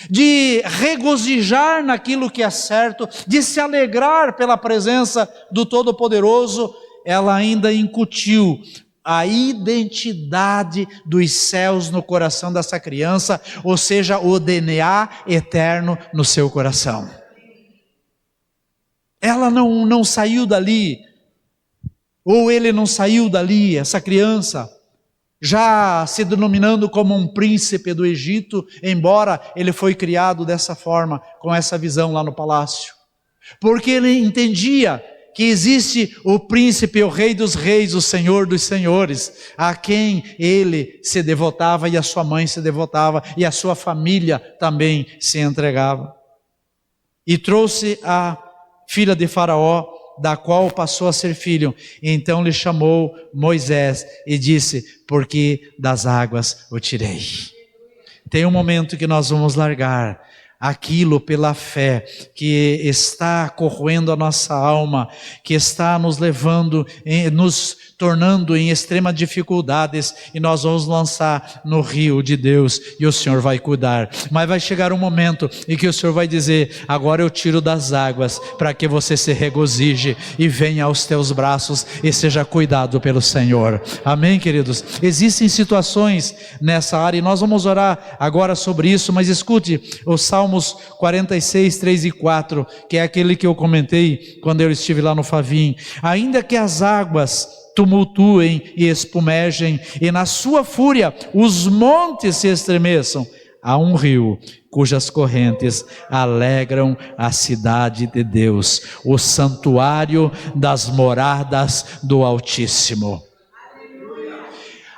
de regozijar naquilo que é certo, de se alegrar pela presença do Todo-Poderoso, ela ainda incutiu a identidade dos céus no coração dessa criança, ou seja, o DNA eterno no seu coração. Ela não saiu dali, ou ele não saiu dali, essa criança, já se denominando como um príncipe do Egito, embora ele foi criado dessa forma, com essa visão lá no palácio. Porque ele entendia que existe o príncipe, o rei dos reis, o senhor dos senhores, a quem ele se devotava e a sua mãe se devotava e a sua família também se entregava. E trouxe a filha de Faraó, da qual passou a ser filho. Então lhe chamou Moisés e disse: porque das águas o tirei. Tem um momento que nós vamos largar aquilo pela fé que está corroendo a nossa alma, que está nos levando, nos tornando em extrema dificuldades, e nós vamos lançar no rio de Deus, e o Senhor vai cuidar. Mas vai chegar um momento em que o Senhor vai dizer: agora eu tiro das águas, para que você se regozije e venha aos teus braços e seja cuidado pelo Senhor. Amém, queridos? Existem situações nessa área, e nós vamos orar agora sobre isso, mas escute os Salmos 46, 3 e 4, que é aquele que eu comentei quando eu estive lá no Favim. Ainda que as águas tumultuem e espumejem, e na sua fúria os montes se estremeçam, há um rio cujas correntes alegram a cidade de Deus, o santuário das moradas do Altíssimo.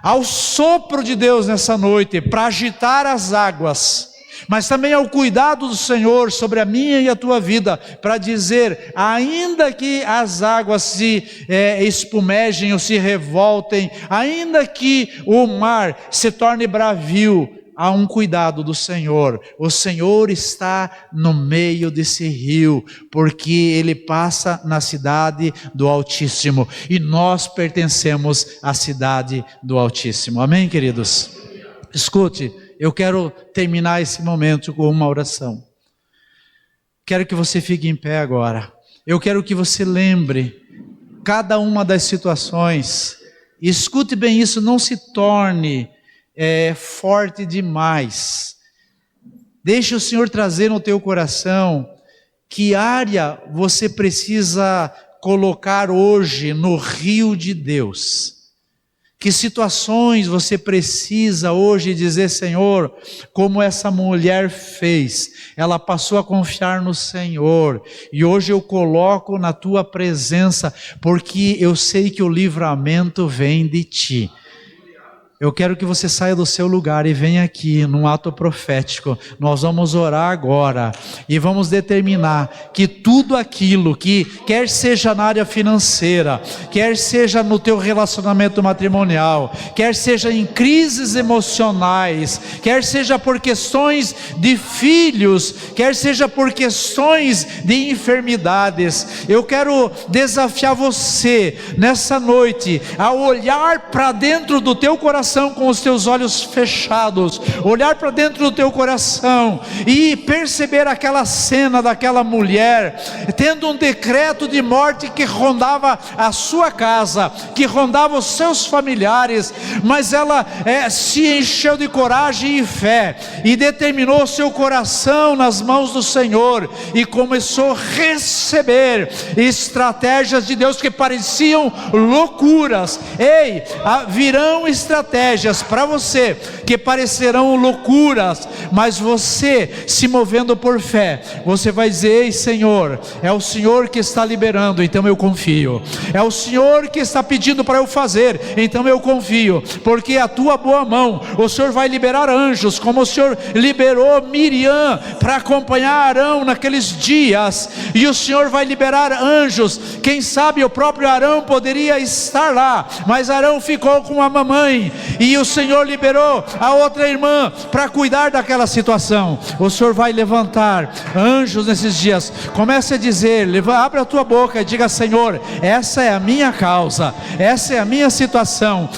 Ao sopro de Deus nessa noite, para agitar as águas, mas também ao cuidado do Senhor sobre a minha e a tua vida, para dizer: ainda que as águas se espumejem ou se revoltem, ainda que o mar se torne bravio, há um cuidado do Senhor. O Senhor está no meio desse rio, porque ele passa na cidade do Altíssimo, e nós pertencemos à cidade do Altíssimo. Amém, queridos? Escute, eu quero terminar esse momento com uma oração. Quero que você fique em pé agora. Eu quero que você lembre cada uma das situações. Escute bem isso, não se torne forte demais. Deixe o Senhor trazer no teu coração que área você precisa colocar hoje no rio de Deus. Que situações você precisa hoje dizer: Senhor, como essa mulher fez, ela passou a confiar no Senhor, e hoje eu coloco na tua presença, porque eu sei que o livramento vem de ti. Eu quero que você saia do seu lugar e venha aqui num ato profético. Nós vamos orar agora e vamos determinar que tudo aquilo que, quer seja na área financeira, quer seja no teu relacionamento matrimonial, quer seja em crises emocionais, quer seja por questões de filhos, quer seja por questões de enfermidades, eu quero desafiar você nessa noite a olhar para dentro do teu coração com os teus olhos fechados, olhar para dentro do teu coração e perceber aquela cena daquela mulher, tendo um decreto de morte que rondava a sua casa, que rondava os seus familiares, mas ela se encheu de coragem e fé, e determinou seu coração nas mãos do Senhor, e começou a receber estratégias de Deus que pareciam loucuras. Ei, virão estratégias para você que parecerão loucuras, mas você se movendo por fé, você vai dizer: ei Senhor, é o Senhor que está liberando, então eu confio. É o Senhor que está pedindo para eu fazer, então eu confio, porque a tua boa mão, o Senhor vai liberar anjos, como o Senhor liberou Miriam para acompanhar Arão naqueles dias, e o Senhor vai liberar anjos. Quem sabe o próprio Arão poderia estar lá, mas Arão ficou com a mamãe, e o Senhor liberou a outra irmã para cuidar daquela situação. O Senhor vai levantar anjos nesses dias. Comece a dizer, abre a tua boca e diga: Senhor, essa é a minha causa, essa é a minha situação,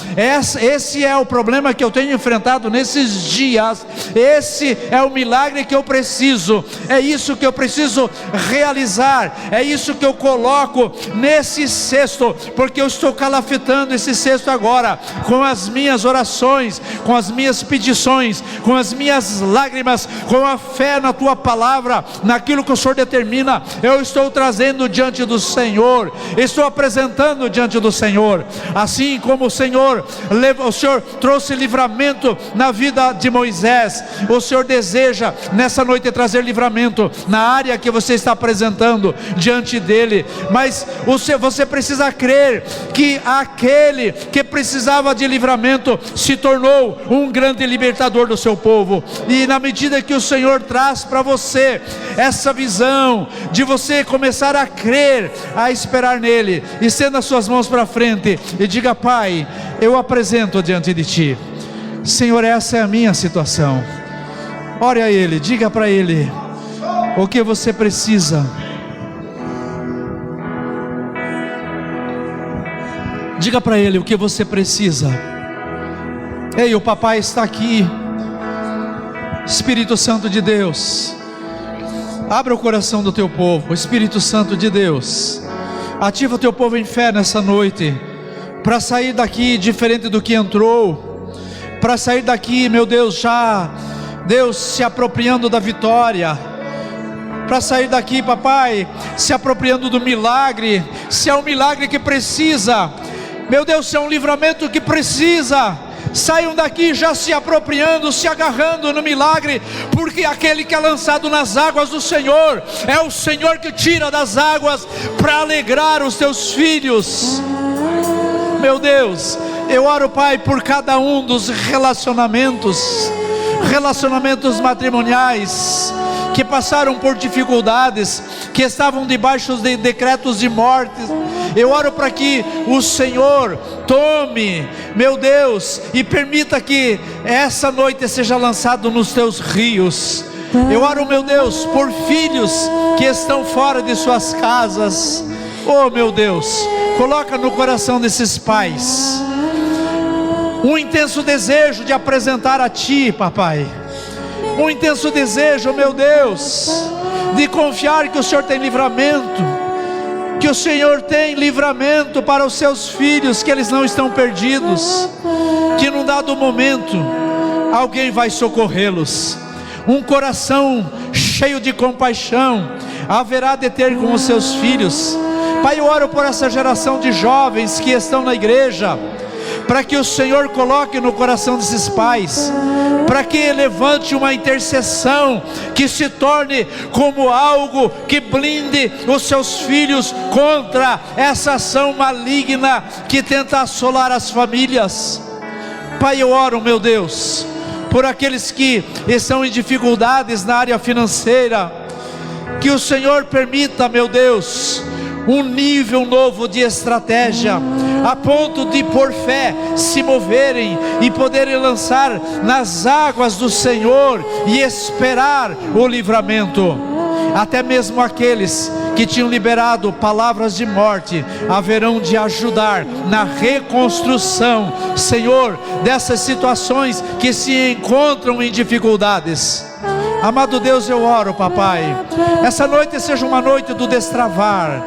esse é o problema que eu tenho enfrentado nesses dias, esse é o milagre que eu preciso, é isso que eu preciso realizar, é isso que eu coloco nesse cesto, porque eu estou calafetando esse cesto agora, com as minhas orações, com as minhas petições, com as minhas lágrimas, com a fé na tua palavra, naquilo que o Senhor determina. Eu estou trazendo diante do Senhor, estou apresentando diante do Senhor, assim como o Senhor trouxe livramento na vida de Moisés, o Senhor deseja nessa noite trazer livramento na área que você está apresentando diante dele. Mas você precisa crer que aquele que precisava de livramento se tornou um grande libertador do seu povo, e na medida que o Senhor traz para você essa visão de você começar a crer, a esperar nele, estenda as suas mãos para frente e diga: Pai, eu apresento diante de ti, Senhor, essa é a minha situação. Ore a ele, diga para ele o que você precisa. Diga para ele o que você precisa. Ei, o papai está aqui. Espírito Santo de Deus, abra o coração do teu povo. Espírito Santo de Deus, ativa o teu povo em fé nessa noite, para sair daqui diferente do que entrou, para sair daqui, meu Deus, já, Deus, se apropriando da vitória, para sair daqui, papai, se apropriando do milagre. Se é um milagre que precisa, meu Deus, se é um livramento que precisa, saiam daqui já se apropriando, se agarrando no milagre, porque aquele que é lançado nas águas do Senhor, é o Senhor que tira das águas para alegrar os teus filhos. Meu Deus, eu oro, Pai, por cada um dos relacionamentos matrimoniais, que passaram por dificuldades, que estavam debaixo de decretos de morte. Eu oro para que o Senhor tome, meu Deus, e permita que essa noite seja lançado nos teus rios. Eu oro, meu Deus, por filhos que estão fora de suas casas. Oh, meu Deus, coloca no coração desses pais um intenso desejo de apresentar a Ti, papai, um intenso desejo, meu Deus, de confiar que o Senhor tem livramento, que o Senhor tem livramento para os seus filhos, que eles não estão perdidos, que num dado momento alguém vai socorrê-los. Um coração cheio de compaixão haverá de ter com os seus filhos. Pai, eu oro por essa geração de jovens que estão na igreja, para que o Senhor coloque no coração desses pais, para que levante uma intercessão que se torne como algo que blinde os seus filhos contra essa ação maligna que tenta assolar as famílias. Pai, eu oro, meu Deus, por aqueles que estão em dificuldades na área financeira, que o Senhor permita, meu Deus, um nível novo de estratégia, a ponto de por fé se moverem e poderem lançar nas águas do Senhor e esperar o livramento. Até mesmo aqueles que tinham liberado palavras de morte haverão de ajudar na reconstrução, Senhor, dessas situações que se encontram em dificuldades. Amado Deus, eu oro, papai, essa noite seja uma noite do destravar.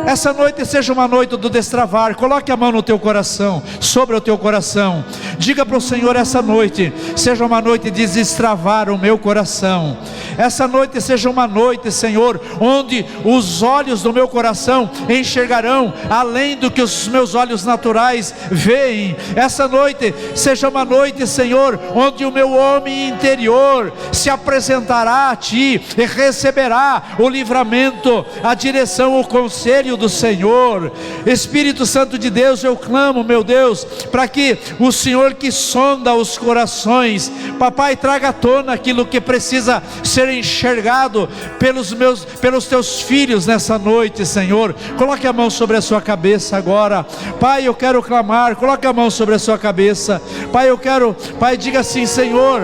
Essa noite seja uma noite do destravar. Coloque a mão no teu coração, sobre o teu coração. Diga para o Senhor: essa noite seja uma noite de destravar o meu coração. Essa noite seja uma noite, Senhor, onde os olhos do meu coração enxergarão além do que os meus olhos naturais veem. Essa noite seja uma noite, Senhor, onde o meu homem interior se apresentará a Ti e receberá o livramento, a direção, o conselho conselho do Senhor. Espírito Santo de Deus, eu clamo, meu Deus, para que o Senhor que sonda os corações, papai, traga à tona aquilo que precisa ser enxergado pelos teus filhos nessa noite, Senhor. Coloque a mão sobre a sua cabeça agora. Pai, eu quero clamar, coloque a mão sobre a sua cabeça. Pai, diga assim: Senhor,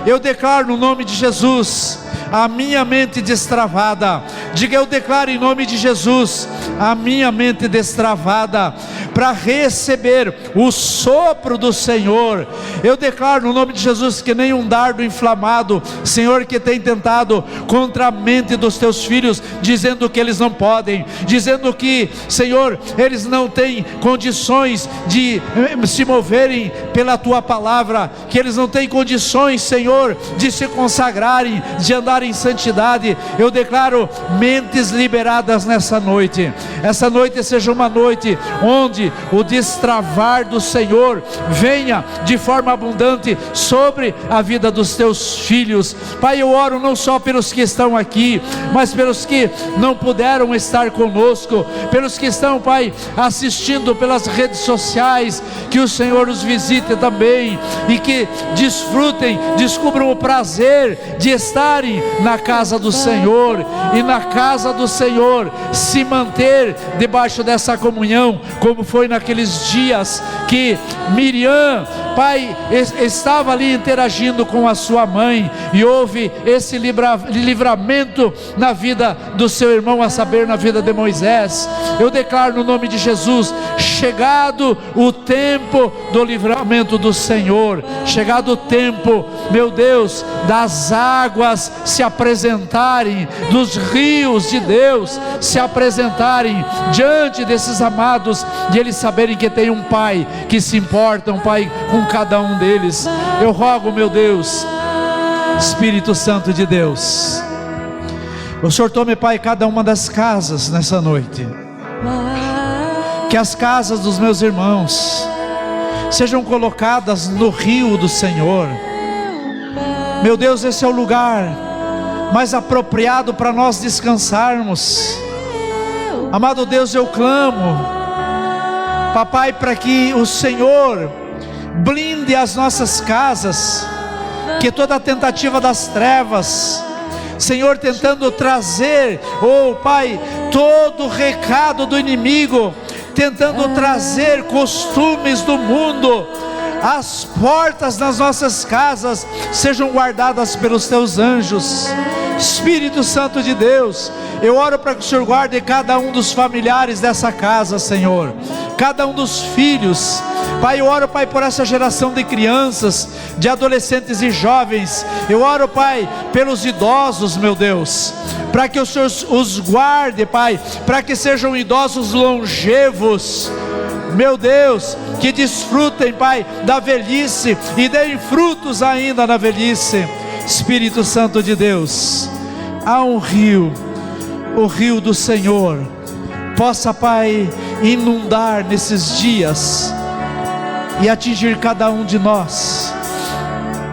eu declaro no nome de Jesus a minha mente destravada. Diga: eu declaro em nome de Jesus a minha mente destravada para receber o sopro do Senhor. Eu declaro no nome de Jesus que nenhum dardo inflamado, Senhor, que tem tentado contra a mente dos teus filhos, dizendo que eles não podem, dizendo que, Senhor, eles não têm condições de se moverem pela tua palavra, que eles não têm condições, Senhor, de se consagrarem, de andar em santidade. Eu declaro mentes liberadas nessa noite. Essa noite seja uma noite onde o destravar do Senhor venha de forma abundante sobre a vida dos teus filhos. Pai, eu oro não só pelos que estão aqui, mas pelos que não puderam estar conosco, pelos que estão, Pai, assistindo pelas redes sociais. Que o Senhor os visite também e que desfrutem, descubram o prazer de estarem na casa do Senhor, e na casa do Senhor se manter debaixo dessa comunhão, como foi naqueles dias que Miriam, Pai, estava ali interagindo com a sua mãe, e houve esse livramento na vida do seu irmão, a saber, na vida de Moisés. Eu declaro no nome de Jesus: chegado o tempo do livramento do Senhor, chegado o tempo, meu Deus, das águas se apresentarem, dos rios de Deus se apresentarem diante desses amados, de eles saberem que tem um Pai que se importa, um Pai com cada um deles. Eu rogo, meu Deus, Espírito Santo de Deus, o Senhor tome, Pai, cada uma das casas nessa noite, que as casas dos meus irmãos sejam colocadas no rio do Senhor. Meu Deus, esse é o lugar mais apropriado para nós descansarmos. Amado Deus, eu clamo, papai, para que o Senhor blinde as nossas casas, que toda tentativa das trevas, Senhor, tentando trazer, Pai, todo o recado do inimigo, tentando trazer costumes do mundo, as portas das nossas casas sejam guardadas pelos teus anjos. Espírito Santo de Deus, eu oro para que o Senhor guarde cada um dos familiares dessa casa, Senhor, cada um dos filhos. Pai, eu oro, Pai, por essa geração de crianças, de adolescentes e jovens. Eu oro, Pai, pelos idosos, meu Deus, para que o Senhor os guarde, Pai, para que sejam idosos longevos, meu Deus, que desfrutem, Pai, da velhice e deem frutos ainda na velhice. Espírito Santo de Deus, há um rio, o rio do Senhor, possa, Pai, inundar nesses dias e atingir cada um de nós,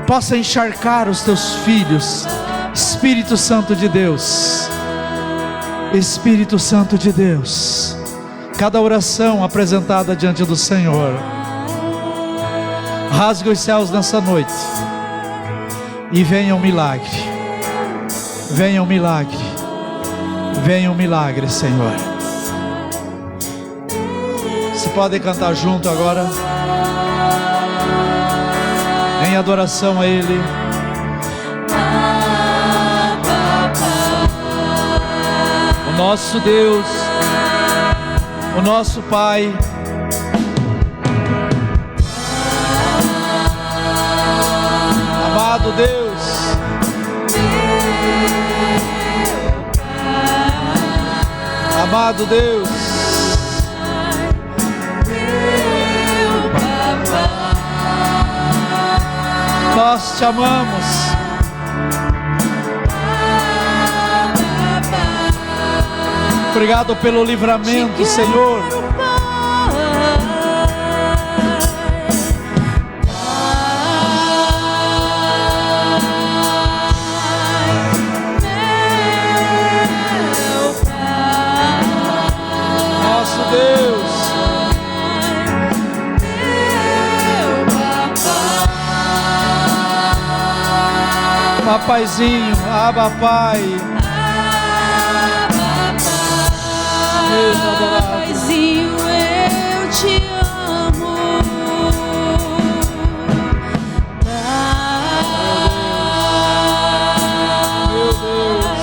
possa encharcar os teus filhos. Espírito Santo de Deus, Espírito Santo de Deus, cada oração apresentada diante do Senhor, rasgue os céus nessa noite e venha um milagre, venha um milagre, venha um milagre, Senhor. Se podem cantar junto agora, em adoração a Ele. O nosso Deus, o nosso Pai, amado Deus, amado Deus, nós te amamos. Obrigado pelo livramento, Senhor. Chama Paizinho, Abba Pai. Paizinho, eu te amo. Meu Deus.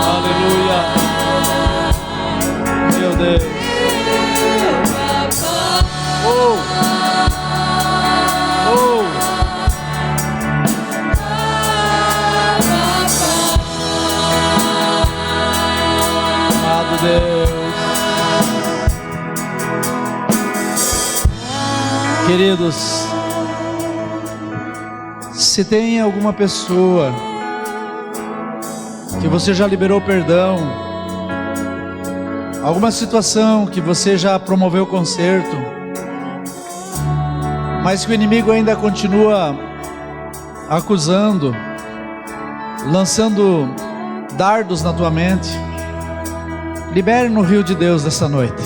Aleluia. Meu Deus. Oh. Oh. Amado Deus. Queridos, se tem alguma pessoa que você já liberou perdão, alguma situação que você já promoveu conserto, mas que o inimigo ainda continua acusando, lançando dardos na tua mente, libere no rio de Deus nessa noite.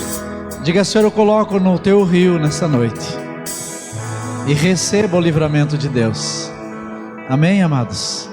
Diga: Senhor, eu coloco no teu rio nessa noite, e receba o livramento de Deus. Amém, amados?